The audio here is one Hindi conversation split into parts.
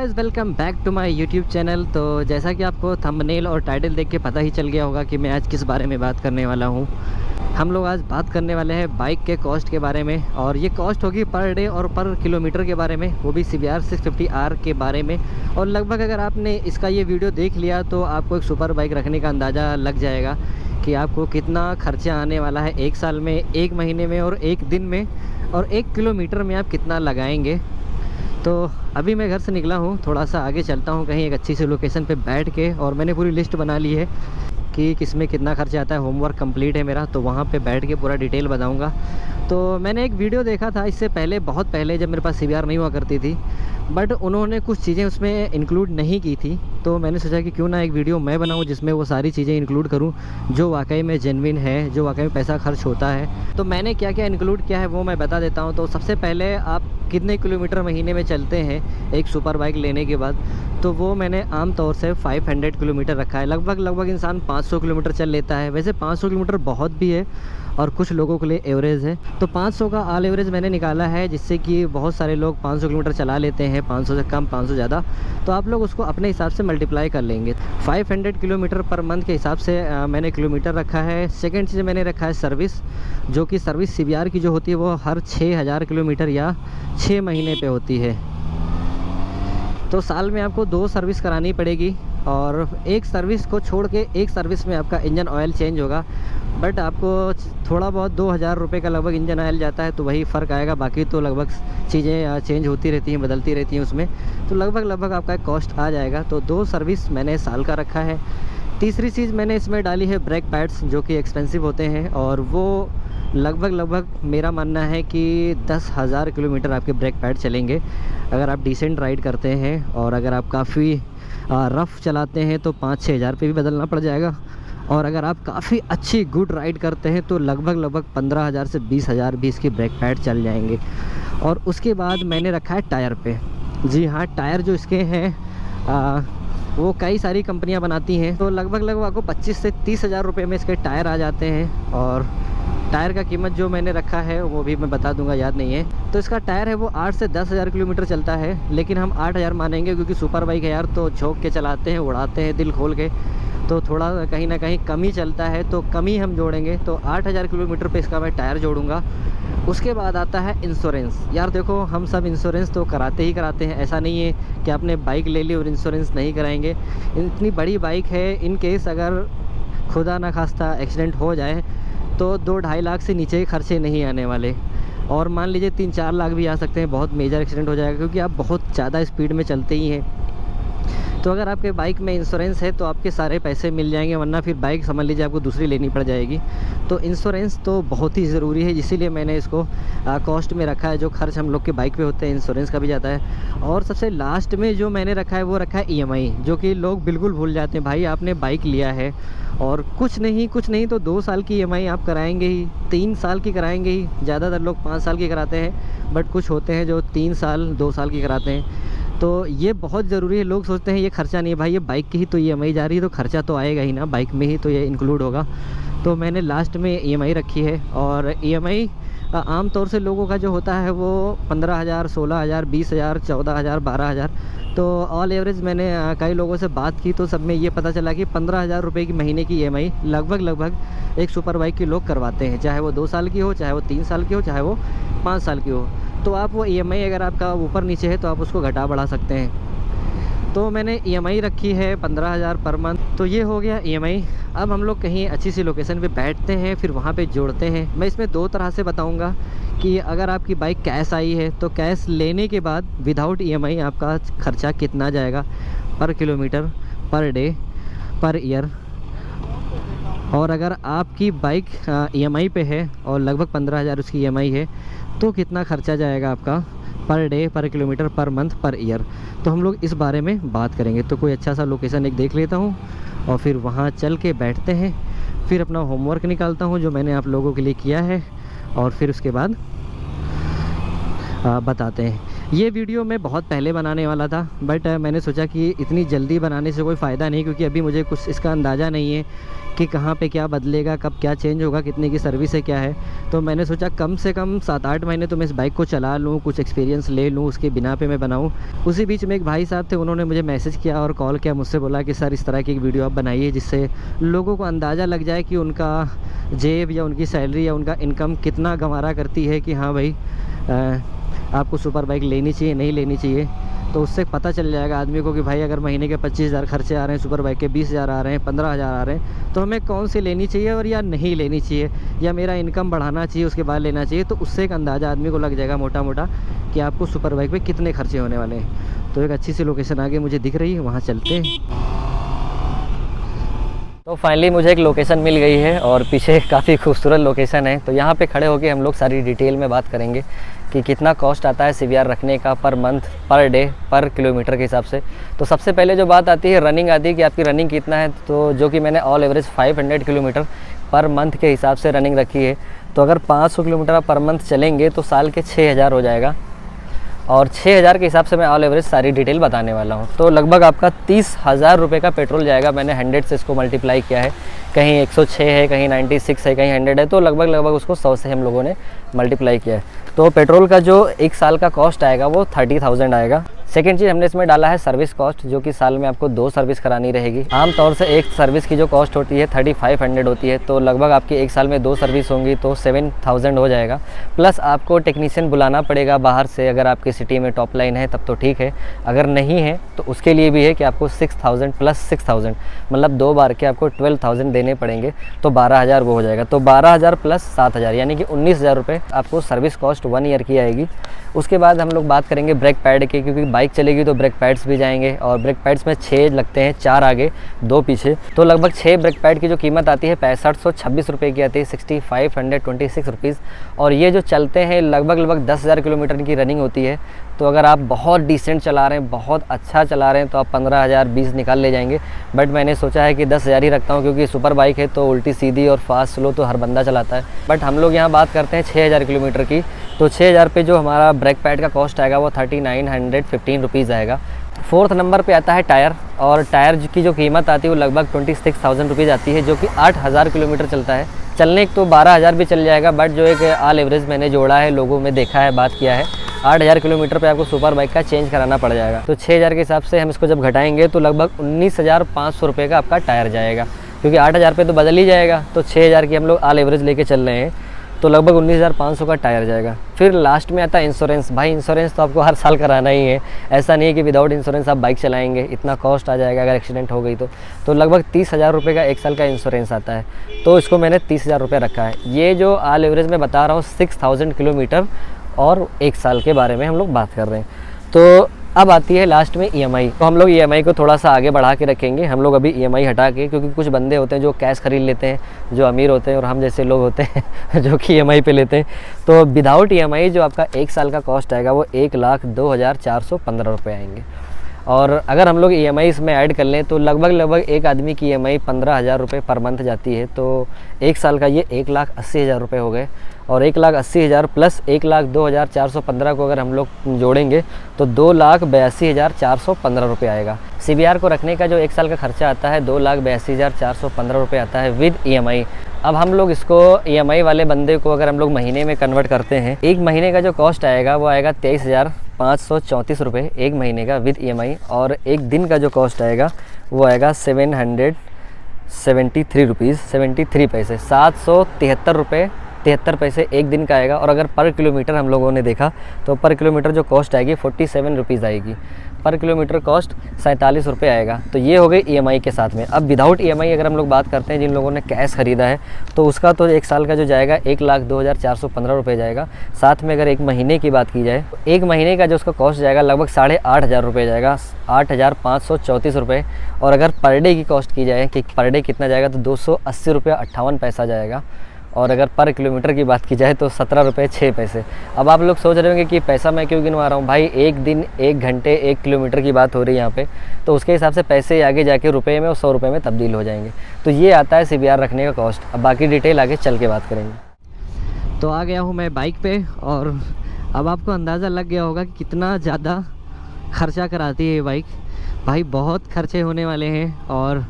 Guys, welcome back to my YouTube channel. तो जैसा कि आपको थंबनेल और टाइटल देख के पता ही चल गया होगा कि मैं आज किस बारे में बात करने वाला हूं। हम लोग आज बात करने वाले हैं बाइक के कॉस्ट के बारे में, और ये कॉस्ट होगी पर डे और पर किलोमीटर के बारे में, वो भी CBR 650R के बारे में। और लगभग अगर आपने इसका ये वीडियो देख लिया तो आपको एक सुपर बाइक रखने का अंदाज़ा लग जाएगा कि आपको कितना खर्चा आने वाला है 1 साल में, 1 महीने में और 1 दिन में, और 1 किलोमीटर में आप कितना लगाएंगे। तो अभी मैं घर से निकला हूँ, थोड़ा सा आगे चलता हूँ कहीं एक अच्छी सी लोकेशन पे बैठ के, और मैंने पूरी लिस्ट बना ली है कि किस में कितना खर्चा आता है। होमवर्क कंप्लीट है मेरा, तो वहाँ पे बैठ के पूरा डिटेल बताऊँगा। तो मैंने एक वीडियो देखा था इससे पहले, बहुत पहले, जब मेरे पास CBR नहीं हुआ करती थी, बट उन्होंने कुछ चीज़ें उसमें इंक्लूड नहीं की थी। तो मैंने सोचा कि क्यों ना एक वीडियो मैं बनाऊं जिसमें वो सारी चीज़ें इंक्लूड करूं जो वाकई में जेन्युइन है, जो वाकई में पैसा खर्च होता है। तो मैंने क्या क्या इंक्लूड किया है वो मैं बता देता हूं। तो सबसे पहले, आप कितने किलोमीटर महीने में चलते हैं एक सुपर बाइक लेने के बाद, तो वो मैंने आम तौर से 500 किलोमीटर रखा है। लगभग इंसान 500 किलोमीटर चल लेता है। वैसे 500 किलोमीटर बहुत भी है और कुछ लोगों के लिए एवरेज है, तो 500 का ऑल एवरेज मैंने निकाला है, जिससे कि बहुत सारे लोग 500 किलोमीटर चला लेते हैं, 500 से कम, 500 ज़्यादा। तो आप लोग उसको अपने हिसाब से मल्टीप्लाई कर लेंगे। 500 किलोमीटर पर मंथ के हिसाब से मैंने किलोमीटर रखा है। सेकंड चीज़ मैंने रखा है सर्विस, जो कि सर्विस CBR की जो होती है वो हर 6000 किलोमीटर या 6 महीने पे होती है। तो साल में आपको 2 सर्विस करानी पड़ेगी, और एक सर्विस को छोड़ के एक सर्विस में आपका इंजन ऑयल चेंज होगा। बट आपको थोड़ा बहुत 2000 रुपये का लगभग इंजन ऑयल जाता है, तो वही फ़र्क आएगा। बाकी तो लगभग चीज़ें चेंज होती रहती हैं, बदलती रहती हैं उसमें, तो लगभग आपका कॉस्ट आ जाएगा। तो 2 सर्विस मैंने साल का रखा है। तीसरी चीज़ मैंने इसमें डाली है ब्रेक पैड्स, जो कि एक्सपेंसिव होते हैं, और वो लगभग मेरा मानना है कि 10,000 किलोमीटर आपके ब्रेक पैड चलेंगे अगर आप डिसेंट राइड करते हैं। और अगर आप काफ़ी रफ़ चलाते हैं तो 5-6 हज़ार पे भी बदलना पड़ जाएगा। और अगर आप काफ़ी अच्छी गुड राइड करते हैं तो लगभग 15,000 से 20,000 भी इसके ब्रेक पैड चल जाएंगे। और उसके बाद मैंने रखा है टायर पे। जी हाँ, टायर जो इसके हैं वो कई सारी कंपनियां बनाती हैं, तो लगभग आपको 25 से 30,000 रुपये में इसके टायर आ जाते हैं। और टायर का कीमत जो मैंने रखा है वो भी मैं बता दूंगा, याद नहीं है। तो इसका टायर है वो 8 से 10,000 किलोमीटर चलता है, लेकिन हम 8,000 मानेंगे क्योंकि सुपर बाइक है यार, तो झोंक के चलाते हैं, उड़ाते हैं दिल खोल के, तो थोड़ा कहीं ना कहीं कम ही चलता है, तो कम ही हम जोड़ेंगे। तो 8,000 किलोमीटर पे इसका मैं टायर जोड़ूंगा। उसके बाद आता है इंश्योरेंस। यार देखो, हम सब इंश्योरेंस तो कराते ही कराते हैं, ऐसा नहीं है कि आपने बाइक ले ली और इंश्योरेंस नहीं कराएंगे। इतनी बड़ी बाइक है, इन केस अगर खुदा ना खास्ता एक्सीडेंट हो जाए तो 2-2.5 लाख से नीचे खर्चे नहीं आने वाले, और मान लीजिए 3-4 लाख भी आ सकते हैं, बहुत मेजर एक्सीडेंट हो जाएगा, क्योंकि आप बहुत ज़्यादा स्पीड में चलते ही हैं। तो अगर आपके बाइक में इंश्योरेंस है तो आपके सारे पैसे मिल जाएंगे, वरना फिर बाइक समझ लीजिए आपको दूसरी लेनी पड़ जाएगी। तो इंश्योरेंस तो बहुत ही ज़रूरी है, इसीलिए मैंने इसको कॉस्ट में रखा है। जो खर्च हम लोग के बाइक पे होते हैं इंश्योरेंस का भी जाता है। और सबसे लास्ट में जो मैंने रखा है वो रखा है EMI, जो कि लोग बिल्कुल भूल जाते हैं। भाई आपने बाइक लिया है और कुछ नहीं तो 2 साल की EMI आप कराएंगे ही, 3 साल की कराएंगे ही। ज़्यादातर लोग 5 साल की कराते हैं, बट कुछ होते हैं जो 3 साल 2 साल की कराते हैं। तो ये बहुत ज़रूरी है। लोग सोचते हैं ये खर्चा नहीं है, भाई ये बाइक की ही तो EMI जा रही है, तो खर्चा तो आएगा ही ना, बाइक में ही तो ये इंक्लूड होगा। तो मैंने लास्ट में EMI रखी है। और EMI आम तौर से लोगों का जो होता है वो 15,000, 16,000, 20,000, 14,000, 12,000। तो ऑल एवरेज मैंने कई लोगों से बात की तो सब में ये पता चला कि 15,000 रुपये की महीने की EMI लगभग एक सुपर बाइक के लोग करवाते हैं, चाहे वो 2 साल की हो, चाहे वो 3 साल की हो, चाहे वो 5 साल की हो। तो आप वो EMI अगर आपका ऊपर नीचे है तो आप उसको घटा बढ़ा सकते हैं। तो मैंने EMI रखी है 15,000 पर मंथ। तो ये हो गया EMI। अब हम लोग कहीं अच्छी सी लोकेशन पे बैठते हैं, फिर वहाँ पे जोड़ते हैं। मैं इसमें 2 तरह से बताऊँगा कि अगर आपकी बाइक कैश आई है तो कैश लेने के बाद विदाउट EMI आपका खर्चा कितना जाएगा पर kilometre, per day, per year. और अगर आपकी बाइक EMI पे है और लगभग 15,000 उसकी EMI है तो कितना खर्चा जाएगा आपका पर डे, पर kilometre, per month, per year. तो हम लोग इस बारे में बात करेंगे। तो कोई अच्छा सा लोकेशन एक देख लेता हूँ और फिर वहाँ चल के बैठते हैं, फिर अपना होमवर्क निकालता हूँ जो मैंने आप लोगों के लिए किया है, और फिर उसके बाद बताते हैं। ये वीडियो मैं बहुत पहले बनाने वाला था, बट मैंने सोचा कि इतनी जल्दी बनाने से कोई फ़ायदा नहीं, क्योंकि अभी मुझे कुछ इसका अंदाज़ा नहीं है कि कहाँ पे क्या बदलेगा, कब क्या चेंज होगा, कितने की सर्विस है, क्या है। तो मैंने सोचा कम से कम 7-8 महीने तो मैं इस बाइक को चला लूँ, कुछ एक्सपीरियंस ले लूँ, उसके बिना पे मैं बनाऊँ। उसी बीच में एक भाई साहब थे, उन्होंने मुझे मैसेज किया और कॉल किया, मुझसे बोला कि सर इस तरह की एक वीडियो आप बनाइए जिससे लोगों को अंदाज़ा लग जाए कि उनका जेब या उनकी सैलरी या उनका इनकम कितना गंवारा करती है, कि हाँ भाई आपको सुपर बाइक लेनी चाहिए, नहीं लेनी चाहिए। तो उससे पता चल जाएगा आदमी को कि भाई अगर महीने के 25,000 खर्चे आ रहे हैं, सुपर बाइक के 20,000 आ रहे हैं, 15,000 आ रहे हैं, तो हमें कौन सी लेनी चाहिए और या नहीं लेनी चाहिए, या मेरा इनकम बढ़ाना चाहिए उसके बाद लेना चाहिए। तो उससे एक अंदाज़ा आदमी को लग जाएगा मोटा मोटा कि आपको सुपर बाइक पे कितने खर्चे होने वाले हैं। तो एक अच्छी सी लोकेशन आगे मुझे दिख रही है, वहाँ चलते हैं। तो फाइनली मुझे एक लोकेशन मिल गई है और पीछे काफ़ी खूबसूरत लोकेशन है। तो यहाँ पे खड़े होके हम लोग सारी डिटेल में बात करेंगे कि कितना कॉस्ट आता है CBR रखने का पर मंथ, पर डे, पर किलोमीटर के हिसाब से। तो सबसे पहले जो बात आती है रनिंग आती है कि आपकी रनिंग कितना है, तो जो कि मैंने all average 500 kilometre per month के हिसाब से रनिंग रखी है। तो अगर 500 किलोमीटर पर मंथ चलेंगे तो साल के 6,000 हो जाएगा, और 6,000 के हिसाब से मैं ऑल एवरेज सारी डिटेल बताने वाला हूँ। तो लगभग आपका 30,000 रुपये का पेट्रोल जाएगा। मैंने 100 से इसको मल्टीप्लाई किया है, कहीं 106 है, कहीं 96 है, कहीं 100 है, तो लगभग उसको 100 से हम लोगों ने मल्टीप्लाई किया है। तो पेट्रोल का जो एक साल का कॉस्ट आएगा वो 30,000 आएगा। सेकेंड चीज़ हमने इसमें डाला है सर्विस कॉस्ट, जो कि साल में आपको 2 सर्विस करानी रहेगी। आमतौर से एक सर्विस की जो कॉस्ट होती है 3,500 होती है, तो लगभग आपकी एक साल में 2 सर्विस होंगी तो 7,000 हो जाएगा। प्लस आपको टेक्नीशियन बुलाना पड़ेगा बाहर से, अगर आपकी सिटी में टॉप लाइन है तब तो ठीक है, अगर नहीं है तो उसके लिए भी है कि आपको 6,000 प्लस 6,000 मतलब 2 बार के आपको 12,000 देने पड़ेंगे, तो 12,000 वो हो जाएगा। तो 12,000 प्लस 7,000 यानी कि 19,000 रुपये आपको सर्विस कॉस्ट 1 ईयर की आएगी। उसके बाद हम लोग बात करेंगे ब्रेक पैड के, क्योंकि बाइक चलेगी तो ब्रेक पैड्स भी जाएंगे, और ब्रेक पैड्स में 6 लगते हैं, 4 आगे 2 पीछे। तो लगभग 6 ब्रेक पैड की जो कीमत आती है 6526 रुपये की आती है, 6526 रुपीज़। और ये जो चलते हैं लगभग 10,000 किलोमीटर की रनिंग होती है। तो अगर आप बहुत डिसेंट चला रहे हैं, बहुत अच्छा चला रहे हैं, तो आप 15,000 20 निकाल ले जाएंगे। बट मैंने सोचा है कि 10,000 ही रखता हूँ, क्योंकि सुपर बाइक है तो उल्टी सीधी और फास्ट स्लो तो हर बंदा चलाता है। बट हम लोग यहाँ बात करते हैं 6,000 किलोमीटर की। तो 6,000 पे जो हमारा ब्रेक पैड का कॉस्ट आएगा वो 3,915 रुपीज़ आएगा। 4th नंबर पे आता है टायर, और टायर की जो कीमत आती है वो लगभग 26,000 रुपीज़ आती है, जो कि 8,000 किलोमीटर चलता है। चलने तो 12,000 भी चल जाएगा, बट जो एक ऑल एवरेज मैंने जोड़ा है, लोगों में देखा है, बात किया है, 8,000 किलोमीटर पे आपको सुपर बाइक का चेंज कराना पड़ जाएगा। तो 6,000 के हिसाब से हम इसको जब घटाएंगे तो लगभग 19,500 रुपये का आपका टायर जाएगा, क्योंकि 8,000 पे तो बदल ही जाएगा। तो 6,000 की हम लोग ऑल एवरेज लेके चल रहे हैं, तो लगभग 19,500 का टायर जाएगा। फिर लास्ट में आता है इंश्योरेंस। भाई इंश्योरेंस तो आपको हर साल कराना ही है, ऐसा नहीं है कि विदाउट इंश्योरेंस आप बाइक चलाएंगे, इतना कॉस्ट आ जाएगा अगर एक्सीडेंट हो गई तो लगभग 30,000 रुपये का एक साल का इंश्योरेंस आता है। तो इसको मैंने 30,000 रुपये रखा है। ये जो ऑल एवरेज में बता रहा हूँ 6,000 किलोमीटर और एक साल के बारे में हम लोग बात कर रहे हैं। तो अब आती है लास्ट में EMI। तो हम लोग EMI को थोड़ा सा आगे बढ़ा के रखेंगे। हम लोग अभी EMI हटा के, क्योंकि कुछ बंदे होते हैं जो कैश खरीद लेते हैं, जो अमीर होते हैं, और हम जैसे लोग होते हैं जो कि EMI पे लेते हैं। तो विदाउट EMI जो आपका एक साल का कॉस्ट आएगा वो 1,02,415 रुपये आएंगे। और अगर हम लोग EMI इसमें ऐड कर लें तो लगभग एक आदमी की EMI 15,000 रुपये पर मंथ जाती है। तो एक साल का ये 1,80,000 रुपये हो गए, और 1,80,000 प्लस 1,02,415 को अगर हम लोग जोड़ेंगे तो 2,82,415 रुपये आएगा। CBR को रखने का जो एक साल का खर्चा आता है 2,82,415 रुपये आता है विद EMI। अब हम लोग इसको EMI वाले बंदे को अगर हम लोग महीने में कन्वर्ट करते हैं, एक महीने का जो कॉस्ट आएगा वो आएगा 23,534 रुपये एक महीने का विद EMI, और एक दिन का जो कॉस्ट आएगा वो आएगा 773 रुपीज़ 73 पैसे, 773 रुपये 73 पैसे एक दिन का आएगा। और अगर पर किलोमीटर हम लोगों ने देखा तो पर किलोमीटर जो कॉस्ट आएगी 47 रुपीज़ आएगी। पर किलोमीटर कॉस्ट 47 रुपये आएगा। तो ये हो गई EMI के साथ में। अब विदाउट EMI अगर हम लोग बात करते हैं, जिन लोगों ने कैश ख़रीदा है, तो उसका तो एक साल का जो जाएगा 1,02,415 रुपये जाएगा। साथ में अगर एक महीने की बात की जाए तो एक महीने का जो उसका कॉस्ट जाएगा लगभग 8,500 रुपये जाएगा, 8,534 रुपये। और अगर पर डे की कॉस्ट की जाए कि पर डे कितना जाएगा, तो 280 रुपये 58 पैसा जाएगा। और अगर पर किलोमीटर की बात की जाए तो 17 रुपये 6 पैसे। अब आप लोग सोच रहे होंगे कि पैसा मैं क्यों गिनवा रहा हूँ भाई, एक दिन 1 घंटे 1 किलोमीटर की बात हो रही है यहाँ पे, तो उसके हिसाब से पैसे आगे जाके रुपए में और 100 रुपये में तब्दील हो जाएंगे। तो ये आता है CBR रखने का कॉस्ट। अब बाकी डिटेल आगे चल के बात करेंगे। तो आ गया हूँ मैं बाइक पे, और अब आपको अंदाज़ा लग गया होगा कि कितना ज़्यादा खर्चा कराती है ये बाइक। भाई बहुत खर्चे होने वाले हैं और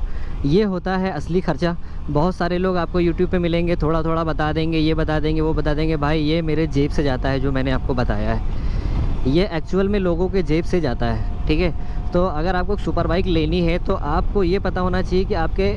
ये होता है असली खर्चा। बहुत सारे लोग आपको यूट्यूब पे मिलेंगे, थोड़ा थोड़ा बता देंगे, ये बता देंगे, वो बता देंगे। भाई ये मेरे जेब से जाता है, जो मैंने आपको बताया है ये एक्चुअल में लोगों के जेब से जाता है, ठीक है। तो अगर आपको सुपर बाइक लेनी है तो आपको ये पता होना चाहिए कि आपके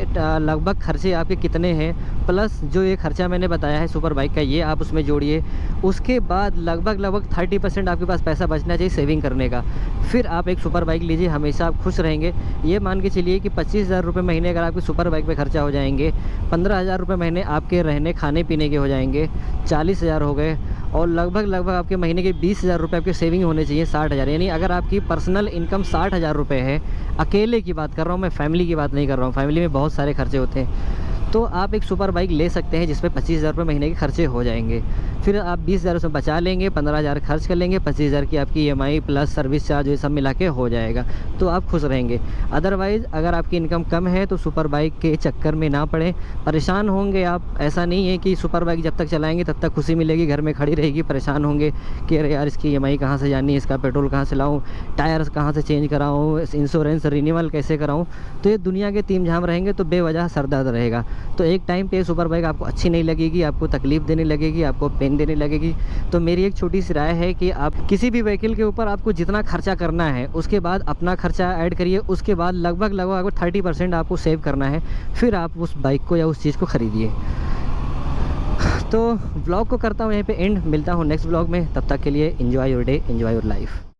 लगभग खर्चे आपके कितने हैं, प्लस जो ये खर्चा मैंने बताया है सुपर बाइक का, ये आप उसमें जोड़िए। उसके बाद लगभग 30% आपके पास पैसा बचना चाहिए सेविंग करने का। फिर आप एक सुपर बाइक लीजिए, हमेशा आप खुश रहेंगे। ये मान के चलिए कि 25,000 रुपये महीने अगर आपके सुपर बाइक पे खर्चा हो जाएंगे, 15,000 रुपये महीने आपके रहने खाने पीने के हो जाएंगे, 40,000 हो गए। और लगभग आपके महीने के 20,000 रुपये आपके सेविंग होने चाहिए, 60,000। यानी अगर आपकी पर्सनल इनकम 60,000 रुपये है, अकेले की बात कर रहा हूँ मैं, फैमिली की बात नहीं कर रहा हूँ, फैमिली में बहुत सारे खर्चे होते हैं, तो आप एक सुपर बाइक ले सकते हैं जिसपे 25,000 रुपये महीने के खर्चे हो जाएंगे। फिर आप 20,000 उसमें बचा लेंगे, 15,000 खर्च कर लेंगे, 25,000 की आपकी EMI प्लस सर्विस चार्ज ये सब मिला के हो जाएगा, तो आप खुश रहेंगे। अदरवाइज़ अगर आपकी इनकम कम है तो सुपर बाइक के चक्कर में ना पड़े, परेशान होंगे आप। ऐसा नहीं है कि सुपर बाइक जब तक चलाएँगे तब तक खुशी मिलेगी, घर में खड़ी रहेगी, परेशान होंगे कि अरे यार इसकी EMI कहाँ से जानी है, इसका पेट्रोल कहाँ से लाऊँ, टायर कहाँ से चेंज कराऊँ, इंश्योरेंस रिन्यूअल कैसे कराऊँ। तो ये दुनिया के तीम झाम रहेंगे तो बेवजह सर दर्द रहेगा। तो एक टाइम पे सुपर बाइक आपको अच्छी नहीं लगेगी, आपको तकलीफ़ देने लगेगी, आपको पेन देने लगेगी। तो मेरी एक छोटी सी राय है कि आप किसी भी व्हीकल के ऊपर आपको जितना खर्चा करना है उसके बाद अपना खर्चा ऐड करिए, उसके बाद लगभग आपको 30% आपको सेव करना है, फिर आप उस बाइक को या उस चीज़ को ख़रीदिए। तो व्लॉग को करता हूँ यहीं पे एंड, मिलता हूँ नेक्स्ट व्लॉग में। तब तक के लिए enjoy your day, enjoy your life.